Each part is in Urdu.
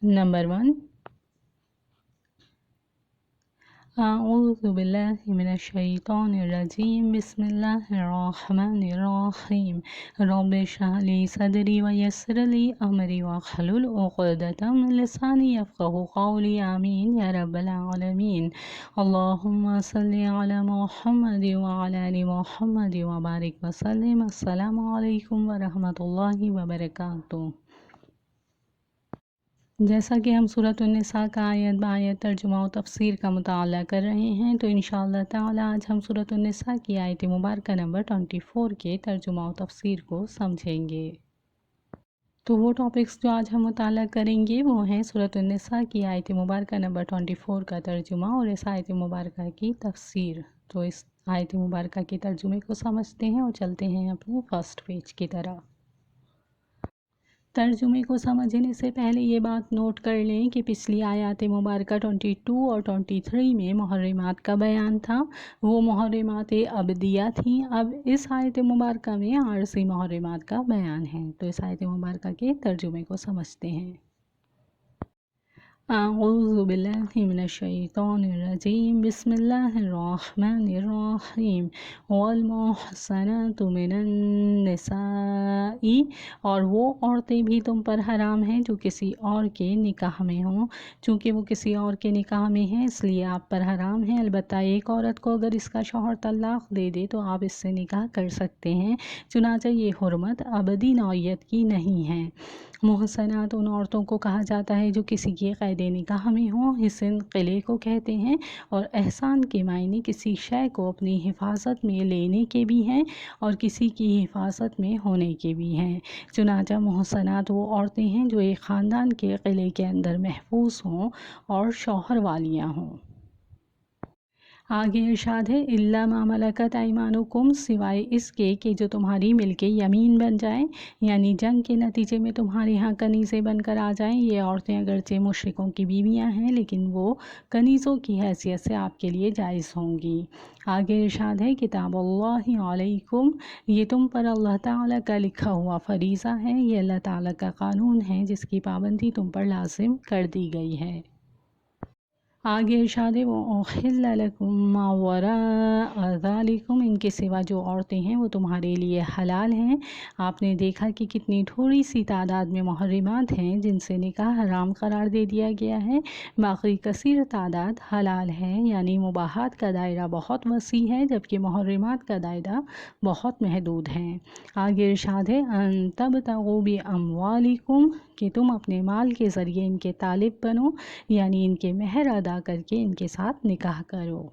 نمبر 1، اعوذ باللہ من الشیطان الرجیم، بسم اللہ الرحمن الرحیم، رب اشرح لی صدری ویسر لی امری واحلل عقدۃ من لسانی یفقہوا قولی، آمین یا رب العالمین۔ اللہم صلی علی محمد وعلی آل محمد وبارک وسلم۔ السلام علیکم ورحمۃ اللہ وبرکاتہ۔ جیسا کہ ہم سورۃ النساء کا آیت بآیت ترجمہ و تفسیر کا مطالعہ کر رہے ہیں، تو انشاءاللہ تعالی آج ہم سورۃ النساء کی آیت مبارکہ نمبر 24 کے ترجمہ و تفسیر کو سمجھیں گے۔ تو وہ ٹاپکس جو آج ہم مطالعہ کریں گے وہ ہیں سورۃ النساء کی آیت مبارکہ نمبر 24 کا ترجمہ اور اس آیت مبارکہ کی تفسیر۔ تو اس آیت مبارکہ کے ترجمے کو سمجھتے ہیں اور چلتے ہیں اپنے فرسٹ پیج کی طرح۔ ترجمے کو سمجھنے سے پہلے یہ بات نوٹ کر لیں کہ پچھلی آیات مبارکہ 22 اور 23 میں محرمات کا بیان تھا، وہ محرمات ابدیہ تھیں۔ اب اس آیت مبارکہ میں عارضی محرمات کا بیان ہے۔ تو اس آیت مبارکہ کے ترجمے کو سمجھتے ہیں۔ اعوذ باللہ من الشیطان الرجیم، بسم اللہ الرحمن الرحیم، والمحصنات من النساء، اور وہ عورتیں بھی تم پر حرام ہیں جو کسی اور کے نکاح میں ہوں۔ چونکہ وہ کسی اور کے نکاح میں ہیں اس لیے آپ پر حرام ہیں، البتہ ایک عورت کو اگر اس کا شوہر طلاق دے دے تو آپ اس سے نکاح کر سکتے ہیں، چنانچہ یہ حرمت ابدی نوعیت کی نہیں ہے۔ محصنات ان عورتوں کو کہا جاتا ہے جو کسی کے قید نکاح میں ہوں۔ حصن قلعے کو کہتے ہیں، اور احسان کے معنی کسی شے کو اپنی حفاظت میں لینے کے بھی ہیں اور کسی کی حفاظت میں ہونے کے بھی ہیں۔ چنانچہ محصنات وہ عورتیں ہیں جو ایک خاندان کے قلعے کے اندر محفوظ ہوں اور شوہر والیاں ہوں۔ آگے ارشاد ہے، الا ما ملکت ایمانکم، سوائے اس کے کہ جو تمہاری ملک یمین بن جائیں، یعنی جنگ کے نتیجے میں تمہارے ہاں کنیزیں بن کر آ جائیں۔ یہ عورتیں اگرچہ مشرکوں کی بیویاں ہیں لیکن وہ کنیزوں کی حیثیت سے آپ کے لیے جائز ہوں گی۔ آگے ارشاد ہے، کتاب اللہ علیکم، یہ تم پر اللہ تعالیٰ کا لکھا ہوا فریضہ ہے، یہ اللہ تعالیٰ کا قانون ہے جس کی پابندی تم پر لازم کر دی گئی ہے۔ آگے ارشاد ہے، وَأُحِلَّ لَكُم مَّا وَرَاءَ ذَلِكُم، ان کے سوا جو عورتیں ہیں وہ تمہارے لیے حلال ہیں۔ آپ نے دیکھا کہ کتنی تھوڑی سی تعداد میں محرمات ہیں جن سے نکاح حرام قرار دے دیا گیا ہے، باقی کثیر تعداد حلال ہے، یعنی مباحات کا دائرہ بہت وسیع ہے جبکہ محرمات کا دائرہ بہت محدود ہے۔ آگے ارشاد ہے، أَن تَبْتَغُوا بِأَمْوَالِكُمْ، کہ تم اپنے مال کے ذریعے ان کے طالب بنو، یعنی ان کے مہر ادا کر کے ان کے ساتھ نکاح کرو۔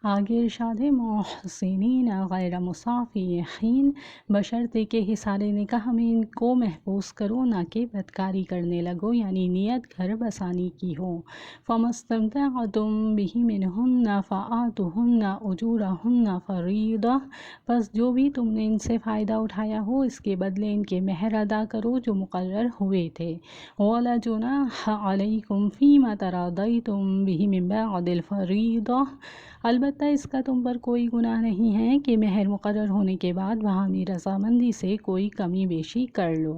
آگے ارشاد ہے، محسنین غیر مسافحین، بشرطے کہ حصار نکاح میں ان کو محفوظ کرو، نہ کہ بدکاری کرنے لگو، یعنی نیت گھر بسانی کی ہو۔ فَمَسْتَمْتَعْتُم بِهِ مِنْهُنَّ فَآتُوهُنَّ أُجُورَهُنَّ فَرِيضَةً، بس جو بھی تم نے ان سے فائدہ اٹھایا ہو اس کے بدلے ان کے مہر ادا کرو جو مقرر ہوئے تھے۔ وَلَا جُنَاحَ عَلَيْكُمْ فِيمَا تَرَاضَيْتُم بِهِ مِن بَعْدِ الْفَرِيضَةِ، البتہ اس کا تم پر کوئی گناہ نہیں ہے کہ مہر مقرر ہونے کے بعد باہمی رضامندی سے کوئی کمی بیشی کر لو۔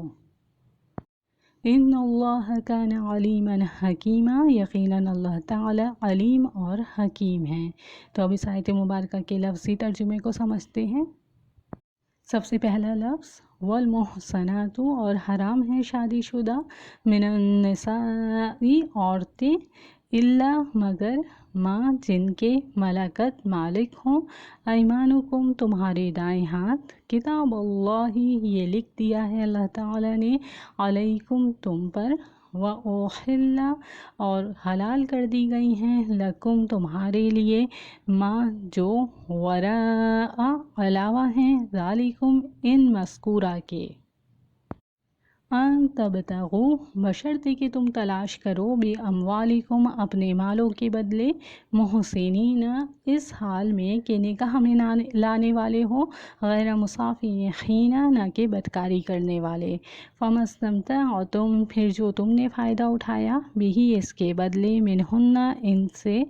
ان اللہ کان علیما حکیما، یقیناً اللہ تعالی علیم اور حکیم ہیں۔ تو اب اس آیت مبارکہ کے لفظی ترجمے کو سمجھتے ہیں۔ سب سے پہلا لفظ والمحصنات، اور حرام ہے شادی شدہ، من النساء، عورتیں، الا مگر، ماں جن کے ملکت مالک ہوں، ایمانکم تمہارے دائیں ہاتھ، کتاب اللہ یہ لکھ دیا ہے اللہ تعالیٰ نے، علیکم تم پر، وَأُحِلَّ اور حلال کر دی گئی ہیں، لکم تمہارے لیے، ماں جو، وراء علاوہ ہیں، ذالکم ان مذکورہ کے، ان تبتغوا بشرطے کہ تم تلاش کرو، بِأَمْوَالِكُمْ اپنے مالوں کے بدلے، محسنین اس حال میں کہ نکاح میں لانے والے ہو، غیر مسافحین نہ کہ بدکاری کرنے والے۔ فَمَسْتَمْتَعْتُم پھر جو تم نے فائدہ اٹھایا، بِہِ اس کے بدلے، مِنْہُنَّ ان سے،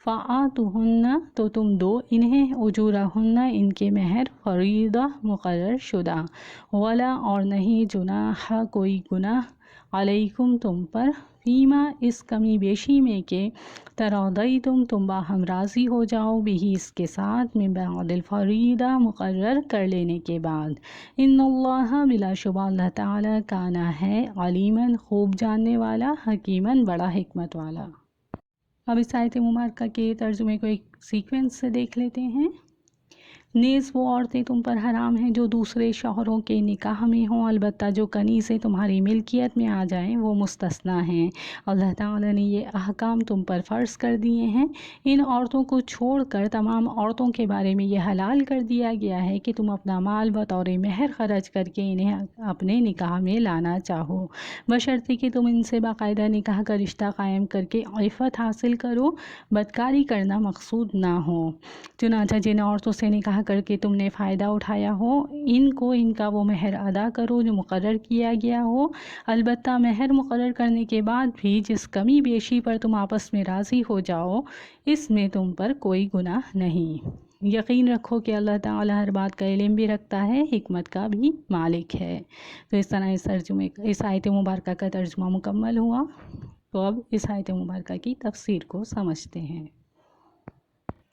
فَآتُوهُنَّ تو تم دو انہیں، أُجُورَهُنَّ ان کے مہر، فریضہ مقرر شدہ، ولا اور نہیں، جناح کوئی گناہ، علیکم تم پر، فیما اس کمی بیشی میں کہ تراضیتم تم باہم راضی ہو جاؤ بھی اس کے ساتھ، من بعد الفریضہ مقرر کر لینے کے بعد۔ ان اللہ بلا شبہ اللہ تعالیٰ کانا ہے علیماً خوب جاننے والا، حکیماً بڑا حکمت والا۔ اب اس آیت مبارکہ کے ترجمے کو ایک سیکوینس سے دیکھ لیتے ہیں۔ نیز وہ عورتیں تم پر حرام ہیں جو دوسرے شوہروں کے نکاح میں ہوں، البتہ جو کنیزیں تمہاری ملکیت میں آ جائیں وہ مستثنیٰ ہیں۔ اللہ تعالیٰ نے یہ احکام تم پر فرض کر دیے ہیں۔ ان عورتوں کو چھوڑ کر تمام عورتوں کے بارے میں یہ حلال کر دیا گیا ہے کہ تم اپنا مال بطور مہر خرچ کر کے انہیں اپنے نکاح میں لانا چاہو، بشرطے کہ تم ان سے باقاعدہ نکاح کا رشتہ قائم کر کے عفت حاصل کرو، بدکاری کرنا مقصود نہ ہو۔ چنانچہ جن عورتوں سے نکاح کر کے تم نے فائدہ اٹھایا ہو، ان کو ان کا وہ مہر ادا کرو جو مقرر کیا گیا ہو، البتہ مہر مقرر کرنے کے بعد بھی جس کمی بیشی پر تم آپس میں راضی ہو جاؤ، اس میں تم پر کوئی گناہ نہیں۔ یقین رکھو کہ اللہ تعالیٰ ہر بات کا علم بھی رکھتا ہے، حکمت کا بھی مالک ہے۔ تو اس طرح اس آیت مبارکہ کا ترجمہ مکمل ہوا۔ تو اب اس آیت مبارکہ کی تفسیر کو سمجھتے ہیں۔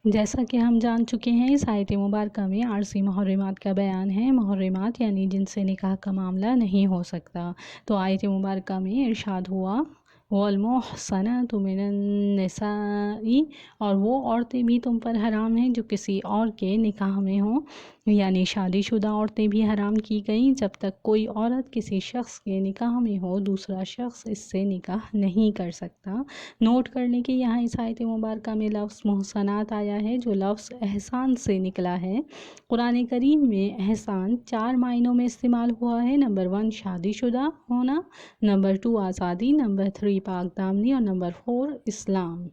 جیسا کہ ہم جان چکے ہیں، اس آیت مبارکہ میں عارضی محرمات کا بیان ہے۔ محرمات یعنی جن سے نکاح کا معاملہ نہیں ہو سکتا۔ تو آیت مبارکہ میں ارشاد ہوا وَالْمُحْصَنَاتُ مِنَ النِّسَاءِ، اور وہ عورتیں بھی تم پر حرام ہیں جو کسی اور کے نکاح میں ہوں، یعنی شادی شدہ عورتیں بھی حرام کی گئیں۔ جب تک کوئی عورت کسی شخص کے نکاح میں ہو، دوسرا شخص اس سے نکاح نہیں کر سکتا۔ نوٹ کرنے کے یہاں اس آیت مبارکہ میں لفظ محسنات آیا ہے جو لفظ احسان سے نکلا ہے۔ قرآن کریم میں احسان 4 معنوں میں استعمال ہوا ہے۔ نمبر 1 شادی شدہ ہونا، نمبر 2 آزادی، نمبر 3 پاک دامنی اور نمبر 4 اسلام۔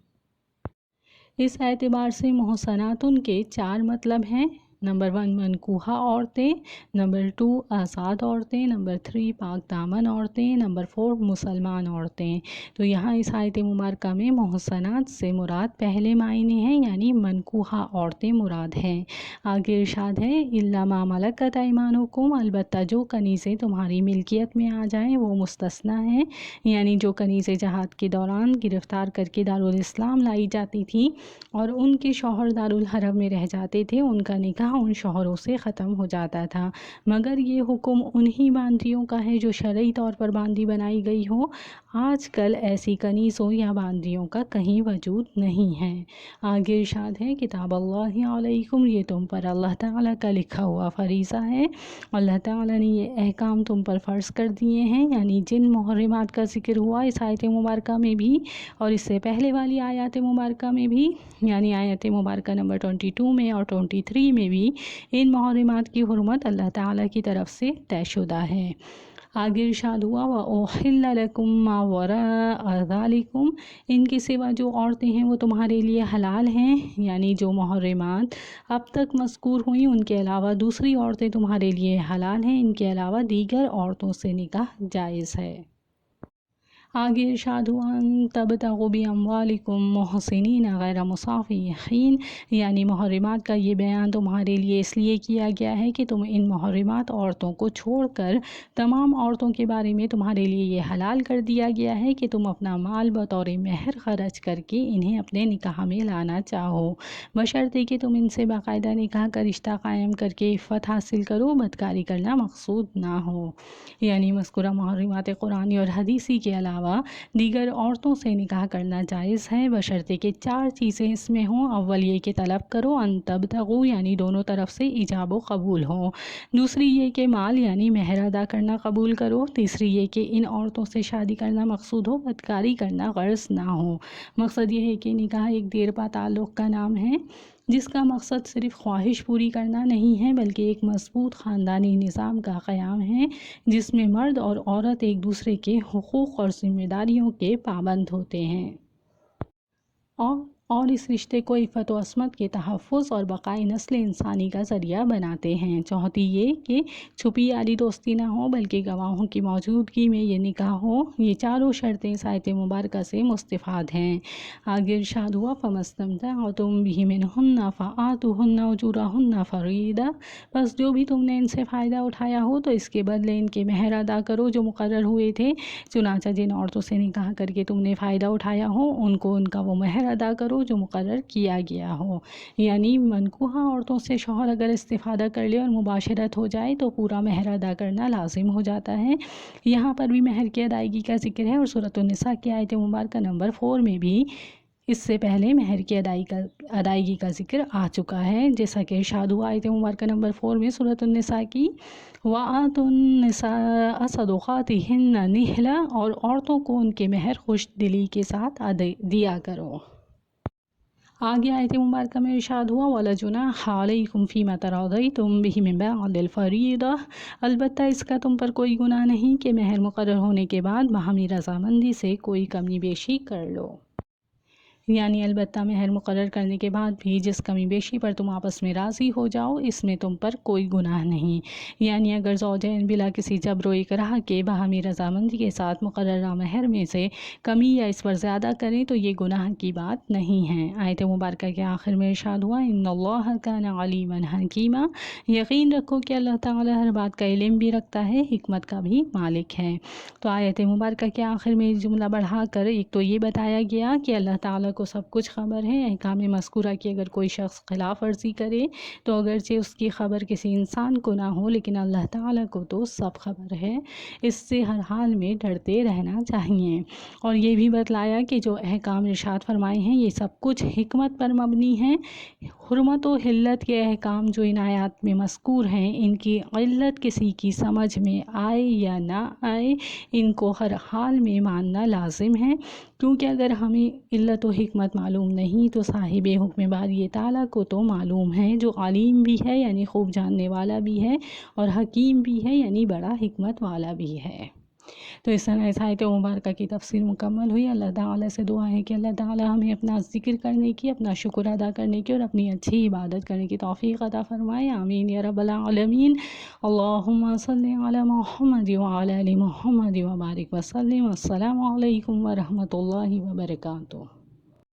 اس اعتبار سے محسناتن کے 4 مطلب ہیں۔ نمبر 1 منکوحہ عورتیں، نمبر 2 آزاد عورتیں، نمبر 3 پاک دامن عورتیں، نمبر 4 مسلمان عورتیں۔ تو یہاں اس آیت مبارکہ میں محسنات سے مراد پہلے معنی ہیں، یعنی منکوحہ عورتیں مراد ہیں۔ آگے ارشاد ہے الا ما ملکت ایمانکم، البتہ جو کنیزیں تمہاری ملکیت میں آ جائیں وہ مستثنیٰ ہیں، یعنی جو کنیزیں جہاد کے دوران گرفتار کر کے دارالاسلام لائی جاتی تھیں اور ان کے شوہر دارالحرم میں رہ جاتے تھے، ان کا نکاح ان شوہروں سے ختم ہو جاتا تھا، مگر یہ حکم انہی باندیوں کا ہے جو شرعی طور پر باندی بنائی گئی ہو۔ آج کل ایسی کنیزوں یا باندیوں کا کہیں وجود نہیں ہے۔ آگے ارشاد ہے کتاب اللہ علیکم، یہ تم پر اللہ تعالیٰ کا لکھا ہوا فریضہ ہے۔ اللہ تعالیٰ نے یہ احکام تم پر فرض کر دیے ہیں، یعنی جن محرمات کا ذکر ہوا اس آیت مبارکہ میں بھی اور اس سے پہلے والی آیات مبارکہ میں بھی، یعنی آیت مبارکہ نمبر 22 میں اور 23 میں بھی، ان محرمات کی حرمت اللہ تعالیٰ کی طرف سے طے شدہ ہے۔ آگے ارشاد ہوا وَأُحِلَّ لَكُم مَّا وَرَاءَ ذَلِكُمْ، ان کے سوا جو عورتیں ہیں وہ تمہارے لیے حلال ہیں، یعنی جو محرمات اب تک مذکور ہوئیں ان کے علاوہ دوسری عورتیں تمہارے لیے حلال ہیں، ان کے علاوہ دیگر عورتوں سے نکاح جائز ہے۔ آگے ارشاد ہوا ان تبتغوا باموالکم محسنین غیر مسافحین، یعنی محرمات کا یہ بیان تمہارے لیے اس لیے کیا گیا ہے کہ تم ان محرمات عورتوں کو چھوڑ کر تمام عورتوں کے بارے میں تمہارے لیے یہ حلال کر دیا گیا ہے کہ تم اپنا مال بطور مہر خرچ کر کے انہیں اپنے نکاح میں لانا چاہو، بشرطے کہ تم ان سے باقاعدہ نکاح کا رشتہ قائم کر کے عفت حاصل کرو، بدکاری کرنا مقصود نہ ہو۔ یعنی مذکورہ محرمات قرآنی اور حدیثی کے علاوہ دیگر عورتوں سے نکاح کرنا جائز ہے، بشرطے کہ 4 چیزیں اس میں ہوں۔ اول یہ کہ طلب کرو، ان تبتغوا یعنی دونوں طرف سے ایجاب و قبول ہو۔ دوسری یہ کہ مال یعنی مہر ادا کرنا قبول کرو۔ تیسری یہ کہ ان عورتوں سے شادی کرنا مقصود ہو، بدکاری کرنا غرض نہ ہو۔ مقصد یہ ہے کہ نکاح ایک دیرپا تعلق کا نام ہے جس کا مقصد صرف خواہش پوری کرنا نہیں ہے بلکہ ایک مضبوط خاندانی نظام کا قیام ہے جس میں مرد اور عورت ایک دوسرے کے حقوق اور ذمہ داریوں کے پابند ہوتے ہیں، اور اور اس رشتے کو عفت و عصمت کے تحفظ اور بقائے نسل انسانی کا ذریعہ بناتے ہیں۔ چوتھی یہ کہ چھپی یاری دوستی نہ ہو بلکہ گواہوں کی موجودگی میں یہ نکاح ہو۔ یہ چاروں شرطیں اس آیت مبارکہ سے مستفاد ہیں۔ آگے ارشاد ہوا فَمَسْتَمْتَعْتُم بِہِ مِنْهُنَّ فَآتُوهُنَّ أُجُورَهُنَّ فَرِيضَةً، بس جو بھی تم نے ان سے فائدہ اٹھایا ہو تو اس کے بدلے ان کے مہر ادا کرو جو مقرر ہوئے تھے۔ چنانچہ جن عورتوں سے نکاح کر کے تم نے فائدہ اٹھایا ہو ان کو ان کا وہ مہر ادا کرو جو مقرر کیا گیا ہو۔ یعنی منکوحہ عورتوں سے شوہر اگر استفادہ کر لے اور مباشرت ہو جائے تو پورا مہر ادا کرنا لازم ہو جاتا ہے۔ یہاں پر بھی مہر کی ادائیگی کا ذکر ہے اور سورۃ النساء کی آیت مبارکہ نمبر 4 میں بھی اس سے پہلے مہر کی ادائیگی کا ذکر آ چکا ہے، جیسا کہ ارشاد ہوا آیت مبارکہ نمبر 4 میں سورۃ النساء کی وَآتُوا النِّسَاءَ صَدُقَاتِهِنَّ نِحْلَةً، اور عورتوں کو ان کے مہر خوش دلی کے ساتھ دیا کرو۔ آگے آیت مبارکہ میں ارشاد ہوا وَلَا جُنَاحَ عَلَيْكُمْ فِيمَا تَرَاضَيْتُم بِهِ مِن بَعْدِ الْفَرِيضَةِ، البتہ اس کا تم پر کوئی گناہ نہیں کہ مہر مقرر ہونے کے بعد باہمی رضامندی سے کوئی کمی بیشی کر لو۔ یعنی البتہ مہر مقرر کرنے کے بعد بھی جس کمی بیشی پر تم آپس میں راضی ہو جاؤ اس میں تم پر کوئی گناہ نہیں۔ یعنی اگر زوجین بلا کسی جبر و اکراہ کے باہمی رضامندی کے ساتھ مقررہ مہر میں سے کمی یا اس پر زیادہ کریں تو یہ گناہ کی بات نہیں ہے۔ آیت مبارکہ کے آخر میں ارشاد ہوا ان اللہ کان علیما حکیما، یقین رکھو کہ اللہ تعالی ہر بات کا علم بھی رکھتا ہے، حکمت کا بھی مالک ہے۔ تو آیت مبارکہ کے آخر میں جملہ بڑھا کر ایک تو یہ بتایا گیا کہ اللہ تعالیٰ کو سب کچھ خبر ہے، احکام مذکورہ کی اگر کوئی شخص خلاف ورزی کرے تو اگرچہ اس کی خبر کسی انسان کو نہ ہو لیکن اللہ تعالیٰ کو تو سب خبر ہے، اس سے ہر حال میں ڈرتے رہنا چاہیے۔ اور یہ بھی بتلایا کہ جو احکام ارشاد فرمائے ہیں یہ سب کچھ حکمت پر مبنی ہیں۔ حرمت و حلت کے احکام جو ان آیات میں مذکور ہیں ان کی علت کسی کی سمجھ میں آئے یا نہ آئے ان کو ہر حال میں ماننا لازم ہے، کیونکہ اگر ہمیں علت و حکمت معلوم نہیں تو صاحب حکم باری تعالیٰ کو تو معلوم ہے، جو عالم بھی ہے یعنی خوب جاننے والا بھی ہے اور حکیم بھی ہے یعنی بڑا حکمت والا بھی ہے۔ تو اس طرح اس آیت مبارکہ کی تفسیر مکمل ہوئی۔ اللہ تعالیٰ سے دعا ہے کہ اللہ تعالیٰ ہمیں اپنا ذکر کرنے کی، اپنا شکر ادا کرنے کی اور اپنی اچھی عبادت کرنے کی توفیق عطا فرمائے، آمین یا رب العالمین۔ اللہم صلی علی محمد وعلی آل محمد وبارک وسلم۔ السلام علیکم ورحمۃ اللہ وبرکاتہ۔